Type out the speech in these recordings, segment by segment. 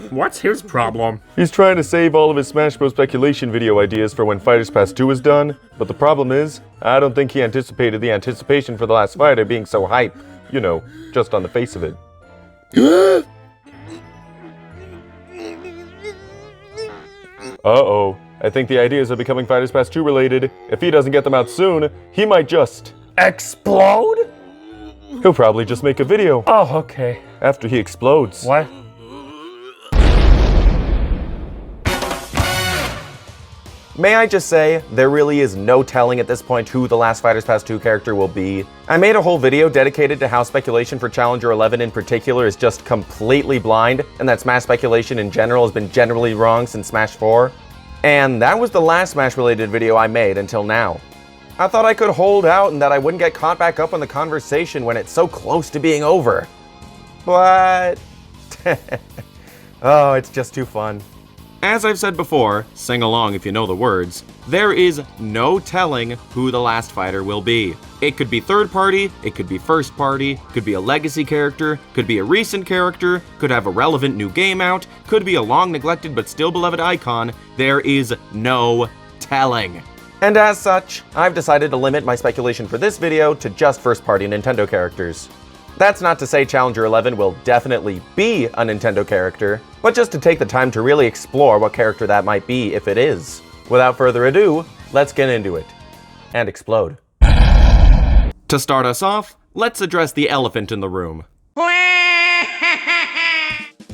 What's his problem? He's trying to save all of his Smash Bros. Speculation video ideas for when Fighters Pass 2 is done, but the problem is, I don't think he anticipated the anticipation for the last fighter being so hype. You know, just on the face of it. Uh-oh. I think the ideas are becoming Fighters Pass 2 related. If he doesn't get them out soon, he might just... Explode? He'll probably just make a video. Oh, okay. After he explodes. What? May I just say, there really is no telling at this point who the last Fighters Pass 2 character will be. I made a whole video dedicated to how speculation for Challenger 11 in particular is just completely blind, and that Smash speculation in general has been generally wrong since Smash 4. And that was the last Smash-related video I made until now. I thought I could hold out and that I wouldn't get caught back up on the conversation when it's so close to being over. But... oh, it's just too fun. As I've said before, sing along if you know the words, there is no telling who the last fighter will be. It could be third party, it could be first party, could be a legacy character, could be a recent character, could have a relevant new game out, could be a long neglected but still beloved icon. There is no telling. And as such, I've decided to limit my speculation for this video to just first party Nintendo characters. That's not to say Challenger 11 will definitely be a Nintendo character, but just to take the time to really explore what character that might be if it is. Without further ado, let's get into it. And explode. To start us off, let's address the elephant in the room.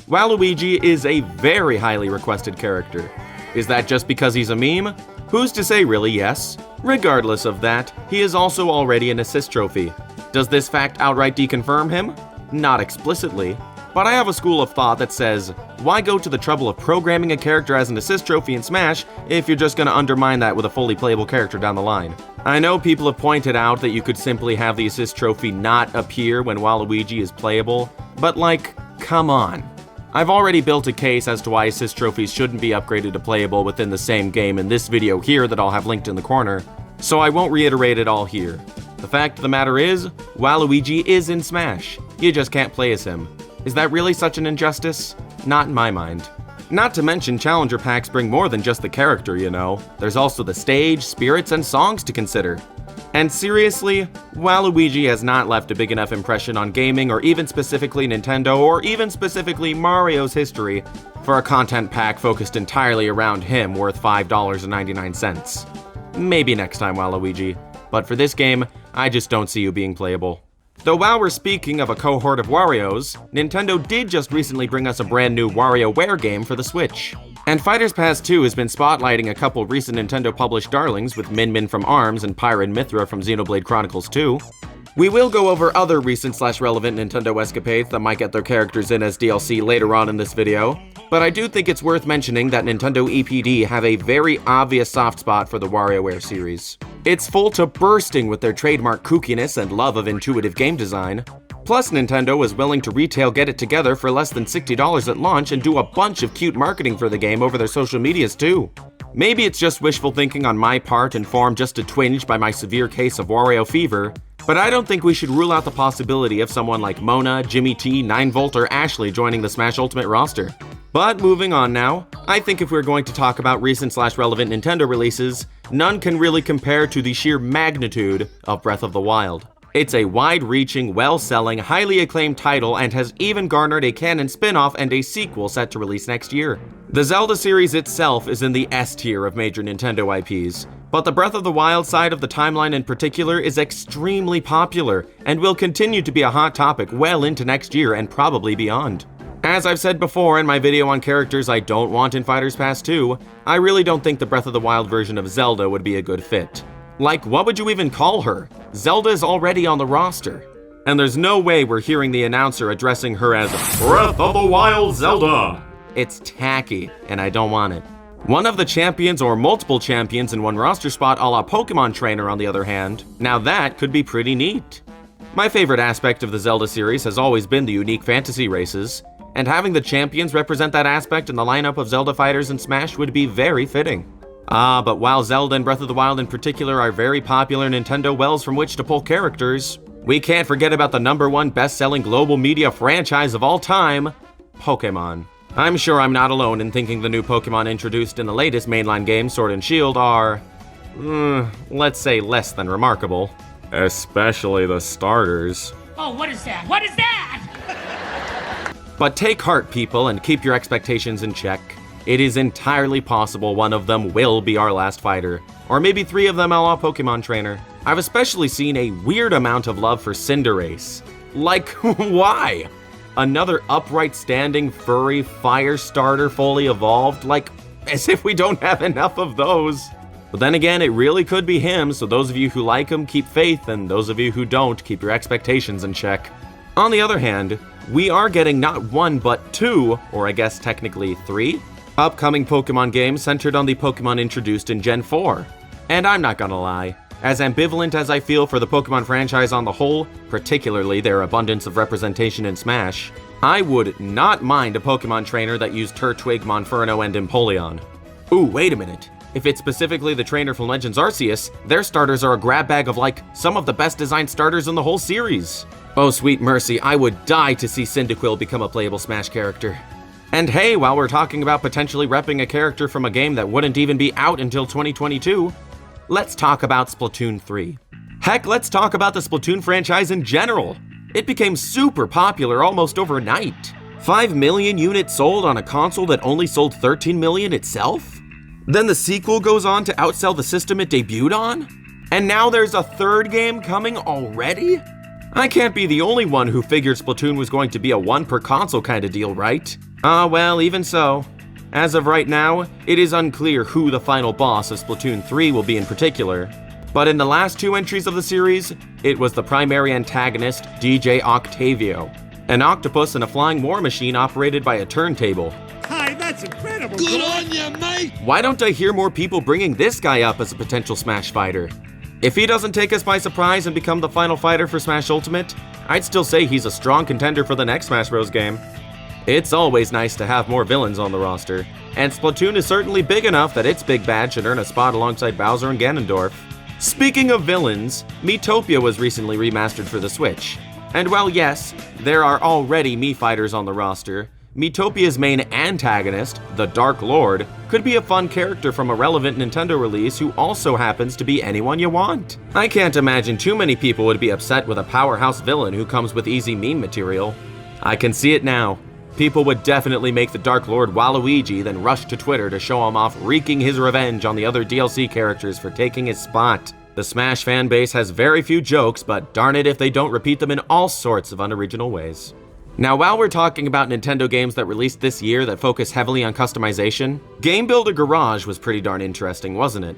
Waluigi is a very highly requested character. Is that just because he's a meme? Who's to say really, yes. Regardless of that, he is also already an assist trophy. Does this fact outright deconfirm him? Not explicitly, but I have a school of thought that says, why go to the trouble of programming a character as an assist trophy in Smash if you're just gonna undermine that with a fully playable character down the line? I know people have pointed out that you could simply have the assist trophy not appear when Waluigi is playable, but like, come on. I've already built a case as to why assist trophies shouldn't be upgraded to playable within the same game in this video here that I'll have linked in the corner, so I won't reiterate it all here. The fact of the matter is, Waluigi is in Smash. You just can't play as him. Is that really such an injustice? Not in my mind. Not to mention, Challenger packs bring more than just the character, you know. There's also the stage, spirits, and songs to consider. And seriously, Waluigi has not left a big enough impression on gaming or even specifically Nintendo or even specifically Mario's history for a content pack focused entirely around him worth $5.99. Maybe next time, Waluigi. But for this game, I just don't see you being playable. Though while we're speaking of a cohort of Warios, Nintendo did just recently bring us a brand new WarioWare game for the Switch. And Fighters Pass 2 has been spotlighting a couple recent Nintendo-published darlings with Min Min from ARMS and Pyra and Mythra from Xenoblade Chronicles 2. We will go over other recent/relevant Nintendo escapades that might get their characters in as DLC later on in this video, but I do think it's worth mentioning that Nintendo EPD have a very obvious soft spot for the WarioWare series. It's full to bursting with their trademark kookiness and love of intuitive game design. Plus, Nintendo is willing to retail Get It Together for less than $60 at launch and do a bunch of cute marketing for the game over their social medias too. Maybe it's just wishful thinking on my part, informed just a twinge by my severe case of Wario fever, but I don't think we should rule out the possibility of someone like Mona, Jimmy T, 9volt, or Ashley joining the Smash Ultimate roster. But moving on now, I think if we're going to talk about recent/relevant Nintendo releases, none can really compare to the sheer magnitude of Breath of the Wild. It's a wide-reaching, well-selling, highly acclaimed title and has even garnered a canon spin-off and a sequel set to release next year. The Zelda series itself is in the S tier of major Nintendo IPs, but the Breath of the Wild side of the timeline in particular is extremely popular and will continue to be a hot topic well into next year and probably beyond. As I've said before in my video on characters I don't want in Fighters Pass 2, I really don't think the Breath of the Wild version of Zelda would be a good fit. Like, what would you even call her? Zelda is already on the roster. And there's no way we're hearing the announcer addressing her as Breath of the Wild Zelda. It's tacky, and I don't want it. One of the champions or multiple champions in one roster spot a la Pokemon Trainer, on the other hand, now that could be pretty neat. My favorite aspect of the Zelda series has always been the unique fantasy races, and having the champions represent that aspect in the lineup of Zelda fighters in Smash would be very fitting. But while Zelda and Breath of the Wild in particular are very popular Nintendo wells from which to pull characters, we can't forget about the #1 best-selling global media franchise of all time, Pokemon. I'm sure I'm not alone in thinking the new Pokemon introduced in the latest mainline game, Sword and Shield, are, let's say, less than remarkable. Especially the starters. Oh, what is that? What is that? But take heart, people, and keep your expectations in check. It is entirely possible one of them will be our last fighter, or maybe 3 of them a la Pokemon Trainer. I've especially seen a weird amount of love for Cinderace. Like, why? Another upright standing, furry, fire starter fully evolved? Like, as if we don't have enough of those. But then again, it really could be him, so those of you who like him, keep faith, and those of you who don't, keep your expectations in check. On the other hand, we are getting not 1 but 2, or I guess technically 3, upcoming Pokemon games centered on the Pokemon introduced in Gen 4. And I'm not gonna lie, as ambivalent as I feel for the Pokemon franchise on the whole, particularly their abundance of representation in Smash, I would not mind a Pokemon trainer that used Turtwig, Monferno, and Empoleon. Ooh, wait a minute. If it's specifically the trainer from Legends Arceus, their starters are a grab bag of like some of the best designed starters in the whole series. Oh sweet mercy, I would die to see Cyndaquil become a playable Smash character. And hey, while we're talking about potentially repping a character from a game that wouldn't even be out until 2022, let's talk about Splatoon 3. Heck, let's talk about the Splatoon franchise in general. It became super popular almost overnight. 5 million units sold on a console that only sold 13 million itself? Then the sequel goes on to outsell the system it debuted on? And now there's a 3rd game coming already? I can't be the only one who figured Splatoon was going to be a 1 per console kind of deal, right? Well, even so. As of right now, it is unclear who the final boss of Splatoon 3 will be in particular. But in the last 2 entries of the series, it was the primary antagonist, DJ Octavio, an octopus in a flying war machine operated by a turntable. Hi, that's incredible. Good on you, mate! Why don't I hear more people bringing this guy up as a potential Smash fighter? If he doesn't take us by surprise and become the final fighter for Smash Ultimate, I'd still say he's a strong contender for the next Smash Bros. Game. It's always nice to have more villains on the roster, and Splatoon is certainly big enough that its big bad should earn a spot alongside Bowser and Ganondorf. Speaking of villains, Miitopia was recently remastered for the Switch. And while yes, there are already Mii fighters on the roster, Miitopia's main antagonist, the Dark Lord, could be a fun character from a relevant Nintendo release who also happens to be anyone you want. I can't imagine too many people would be upset with a powerhouse villain who comes with easy meme material. I can see it now. People would definitely make the Dark Lord Waluigi, then rush to Twitter to show him off wreaking his revenge on the other DLC characters for taking his spot. The Smash fanbase has very few jokes, but darn it if they don't repeat them in all sorts of unoriginal ways. Now, while we're talking about Nintendo games that released this year that focus heavily on customization, Game Builder Garage was pretty darn interesting, wasn't it?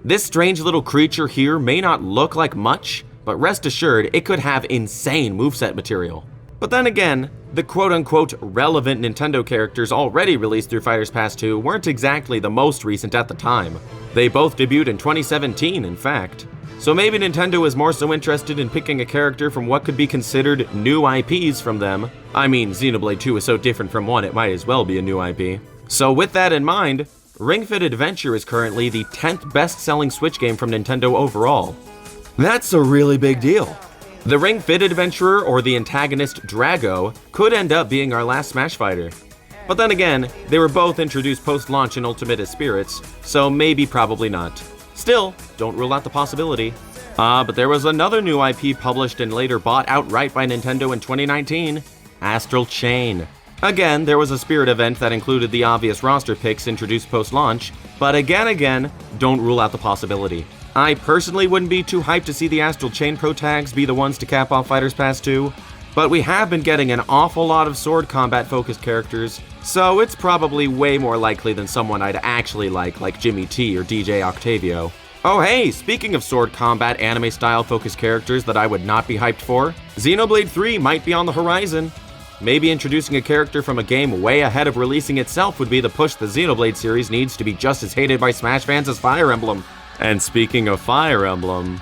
This strange little creature here may not look like much, but rest assured it could have insane moveset material. But then again, the quote-unquote relevant Nintendo characters already released through Fighters Pass 2 weren't exactly the most recent at the time. They both debuted in 2017, in fact. So maybe Nintendo is more so interested in picking a character from what could be considered new IPs from them. I mean, Xenoblade 2 is so different from 1, it might as well be a new IP. So with that in mind, Ring Fit Adventure is currently the 10th best-selling Switch game from Nintendo overall. That's a really big deal. The Ring Fit Adventurer, or the antagonist Drago, could end up being our last Smash fighter. But then again, they were both introduced post-launch in Ultimate as Spirits, so maybe probably not. Still, don't rule out the possibility. But there was another new IP published and later bought outright by Nintendo in 2019, Astral Chain. Again, there was a Spirit event that included the obvious roster picks introduced post-launch, but again, don't rule out the possibility. I personally wouldn't be too hyped to see the Astral Chain Pro Tags be the ones to cap off Fighters Pass 2, but we have been getting an awful lot of sword combat-focused characters, so it's probably way more likely than someone I'd actually like Jimmy T or DJ Octavio. Oh hey, speaking of sword combat anime-style focused characters that I would not be hyped for, Xenoblade 3 might be on the horizon. Maybe introducing a character from a game way ahead of releasing itself would be the push the Xenoblade series needs to be just as hated by Smash fans as Fire Emblem. And speaking of Fire Emblem,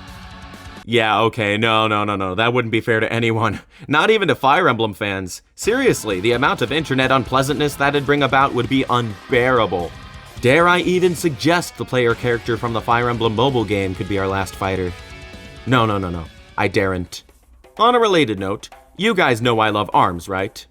Yeah, okay, no, that wouldn't be fair to anyone. Not even to Fire Emblem fans. Seriously, the amount of internet unpleasantness that'd bring about would be unbearable. Dare I even suggest the player character from the Fire Emblem mobile game could be our last fighter? No, I daren't. On a related note, you guys know I love ARMS, right?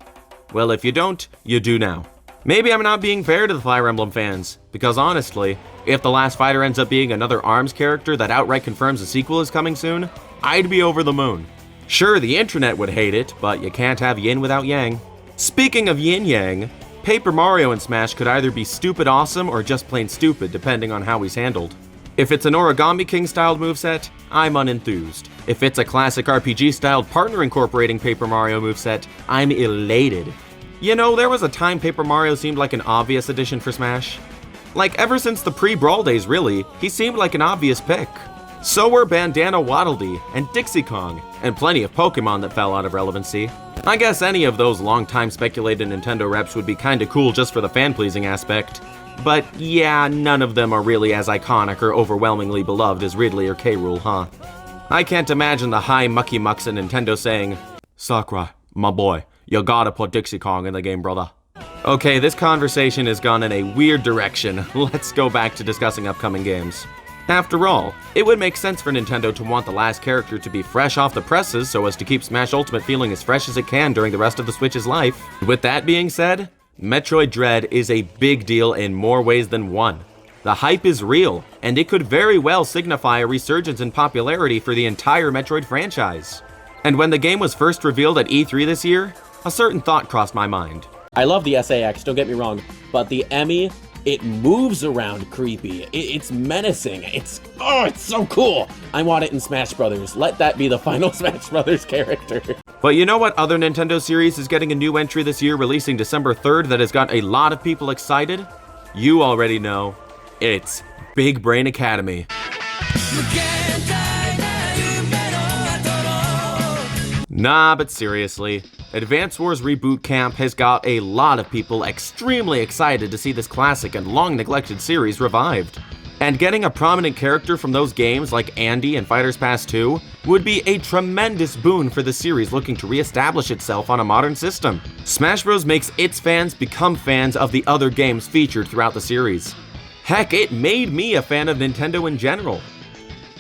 Well, if you don't, you do now. Maybe I'm not being fair to the Fire Emblem fans, because honestly, if the last fighter ends up being another ARMS character that outright confirms a sequel is coming soon, I'd be over the moon. Sure, the internet would hate it, but you can't have yin without yang. Speaking of yin-yang, Paper Mario in Smash could either be stupid awesome or just plain stupid, depending on how he's handled. If it's an Origami King-styled moveset, I'm unenthused. If it's a classic RPG-styled partner incorporating Paper Mario moveset, I'm elated. You know, there was a time Paper Mario seemed like an obvious addition for Smash. Like, ever since the pre-Brawl days, really, he seemed like an obvious pick. So were Bandana Waddle Dee and Dixie Kong, and plenty of Pokemon that fell out of relevancy. I guess any of those long-time speculated Nintendo reps would be kinda cool just for the fan-pleasing aspect. But yeah, none of them are really as iconic or overwhelmingly beloved as Ridley or K. Rool, huh? I can't imagine the high mucky mucks at Nintendo saying, "Sakurai, my boy, you gotta put Dixie Kong in the game, brother." Okay, this conversation has gone in a weird direction. Let's go back to discussing upcoming games. After all, it would make sense for Nintendo to want the last character to be fresh off the presses so as to keep Smash Ultimate feeling as fresh as it can during the rest of the Switch's life. With that being said, Metroid Dread is a big deal in more ways than one. The hype is real, and it could very well signify a resurgence in popularity for the entire Metroid franchise. And when the game was first revealed at E3 this year, a certain thought crossed my mind. I love the SAX, don't get me wrong, but the Emmy, it moves around creepy. It's menacing. It's so cool. I want it in Smash Brothers. Let that be the final Smash Brothers character. But you know what other Nintendo series is getting a new entry this year, releasing December 3rd, that has got a lot of people excited? You already know. It's Big Brain Academy. Nah, but seriously, Advance Wars Reboot Camp has got a lot of people extremely excited to see this classic and long-neglected series revived. And getting a prominent character from those games like Andy and Fighters Pass 2 would be a tremendous boon for the series looking to re-establish itself on a modern system. Smash Bros. Makes its fans become fans of the other games featured throughout the series. Heck, it made me a fan of Nintendo in general.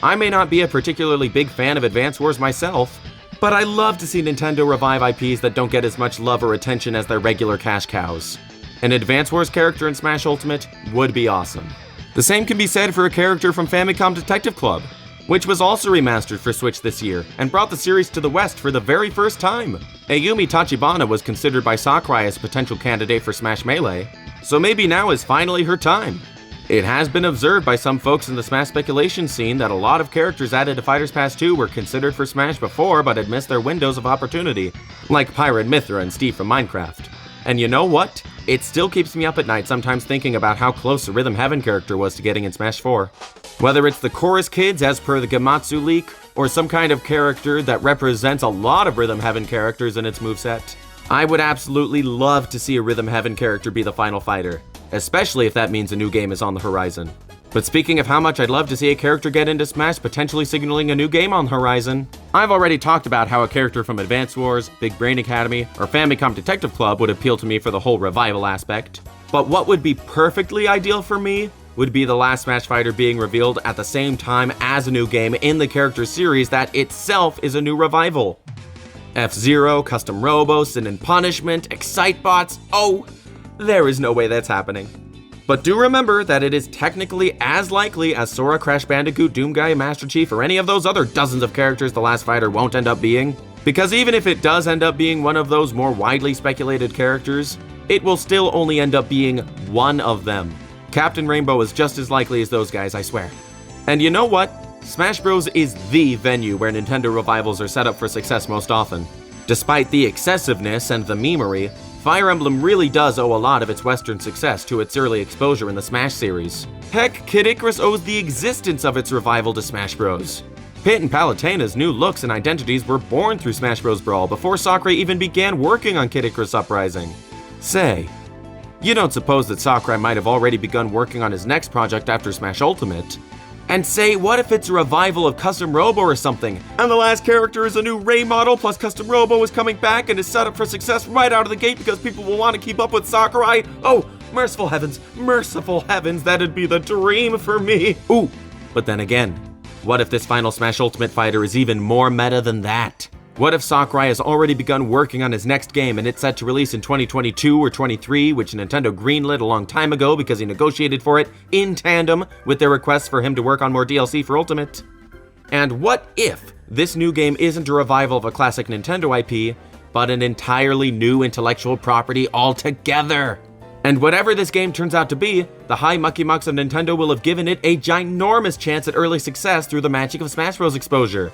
I may not be a particularly big fan of Advance Wars myself, but I love to see Nintendo revive IPs that don't get as much love or attention as their regular cash cows. An Advance Wars character in Smash Ultimate would be awesome. The same can be said for a character from Famicom Detective Club, which was also remastered for Switch this year and brought the series to the West for the very first time. Ayumi Tachibana was considered by Sakurai as a potential candidate for Smash Melee, so maybe now is finally her time. It has been observed by some folks in the Smash speculation scene that a lot of characters added to Fighters Pass 2 were considered for Smash before but had missed their windows of opportunity, like Pirate Mythra and Steve from Minecraft. And you know what? It still keeps me up at night sometimes thinking about how close the Rhythm Heaven character was to getting in Smash 4. Whether it's the Chorus Kids as per the Gematsu leak, or some kind of character that represents a lot of Rhythm Heaven characters in its moveset, I would absolutely love to see a Rhythm Heaven character be the final fighter, especially if that means a new game is on the horizon. But speaking of how much I'd love to see a character get into Smash, potentially signaling a new game on the horizon, I've already talked about how a character from Advance Wars, Big Brain Academy, or Famicom Detective Club would appeal to me for the whole revival aspect. But what would be perfectly ideal for me would be the last Smash fighter being revealed at the same time as a new game in the character series that itself is a new revival. F-Zero, Custom Robo, Sin and Punishment, Excitebots, oh, there is no way that's happening. But do remember that it is technically as likely as Sora, Crash Bandicoot, Doomguy, Master Chief, or any of those other dozens of characters the last fighter won't end up being. Because even if it does end up being one of those more widely speculated characters, it will still only end up being one of them. Captain Rainbow is just as likely as those guys, I swear. And you know what? Smash Bros. Is the venue where Nintendo revivals are set up for success most often. Despite the excessiveness and the memery, Fire Emblem really does owe a lot of its Western success to its early exposure in the Smash series. Heck, Kid Icarus owes the existence of its revival to Smash Bros. Pit and Palutena's new looks and identities were born through Smash Bros. Brawl before Sakurai even began working on Kid Icarus Uprising. Say, you don't suppose that Sakurai might have already begun working on his next project after Smash Ultimate? And say, what if it's a revival of Custom Robo or something, and the last character is a new Ray model plus Custom Robo is coming back and is set up for success right out of the gate because people will want to keep up with Sakurai? Oh, merciful heavens, that'd be the dream for me. Ooh, but then again, what if this Final Smash Ultimate Fighter is even more meta than that? What if Sakurai has already begun working on his next game and it's set to release in 2022 or 23, which Nintendo greenlit a long time ago because he negotiated for it in tandem with their requests for him to work on more DLC for Ultimate? And what if this new game isn't a revival of a classic Nintendo IP, but an entirely new intellectual property altogether? And whatever this game turns out to be, the high mucky mucks of Nintendo will have given it a ginormous chance at early success through the magic of Smash Bros. Exposure.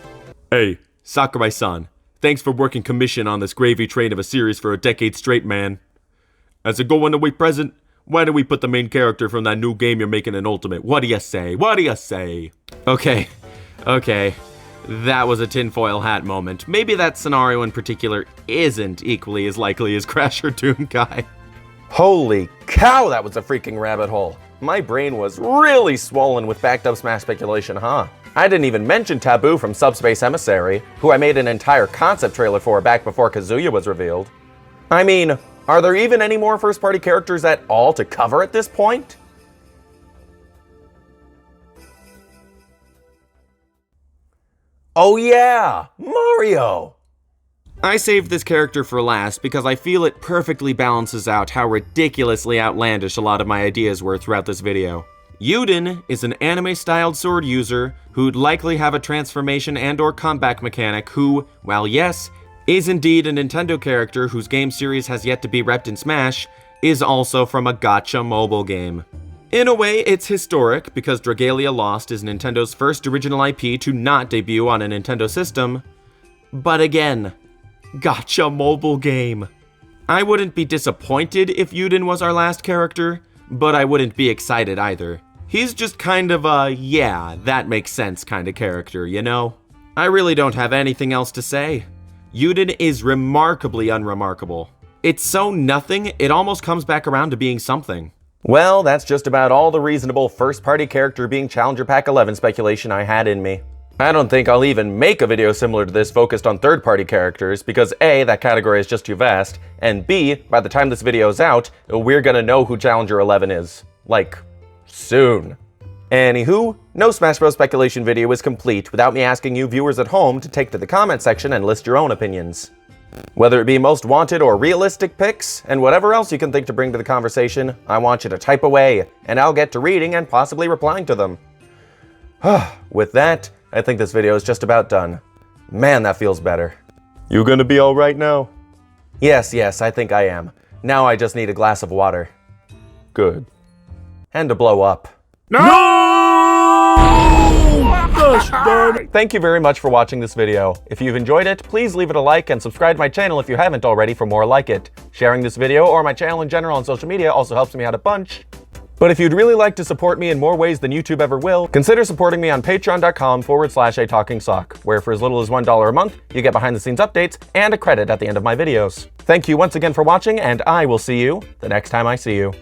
Hey, Sakurai-san, thanks for working commission on this gravy train of a series for a decade straight, man. As a going-away present, why don't we put the main character from that new game you're making in Ultimate? What do you say? Okay. That was a tinfoil hat moment. Maybe that scenario in particular isn't equally as likely as Crash or Doom Guy. Holy cow, that was a freaking rabbit hole. My brain was really swollen with backed up Smash speculation, huh? I didn't even mention Taboo from Subspace Emissary, who I made an entire concept trailer for back before Kazuya was revealed. I mean, are there even any more first-party characters at all to cover at this point? Oh yeah, Mario! I saved this character for last because I feel it perfectly balances out how ridiculously outlandish a lot of my ideas were throughout this video. Yuden is an anime-styled sword user who'd likely have a transformation and/or comeback mechanic who, while yes, is indeed a Nintendo character whose game series has yet to be repped in Smash, is also from a gacha mobile game. In a way, it's historic because Dragalia Lost is Nintendo's first original IP to not debut on a Nintendo system, but again, gacha mobile game. I wouldn't be disappointed if Yuden was our last character, but I wouldn't be excited either. He's just kind of a, yeah, that makes sense kind of character, you know? I really don't have anything else to say. Yuden is remarkably unremarkable. It's so nothing, it almost comes back around to being something. Well, that's just about all the reasonable first-party character being Challenger Pack 11 speculation I had in me. I don't think I'll even make a video similar to this focused on third-party characters because A, that category is just too vast, and B, by the time this video is out, we're gonna know who Challenger 11 is. Like, soon. Anywho, no Smash Bros. Speculation video is complete without me asking you viewers at home to take to the comment section and list your own opinions. Whether it be most wanted or realistic picks, and whatever else you can think to bring to the conversation, I want you to type away, and I'll get to reading and possibly replying to them. With that, I think this video is just about done. Man, that feels better. You gonna be alright now? Yes, I think I am. Now I just need a glass of water. Good. And to blow up. No! Gosh darn it. Thank you very much for watching this video. If you've enjoyed it, please leave it a like and subscribe to my channel if you haven't already for more like it. Sharing this video or my channel in general on social media also helps me out a bunch. But if you'd really like to support me in more ways than YouTube ever will, consider supporting me on patreon.com/atalkingsock, where for as little as $1 a month, you get behind-the-scenes updates and a credit at the end of my videos. Thank you once again for watching, and I will see you the next time I see you.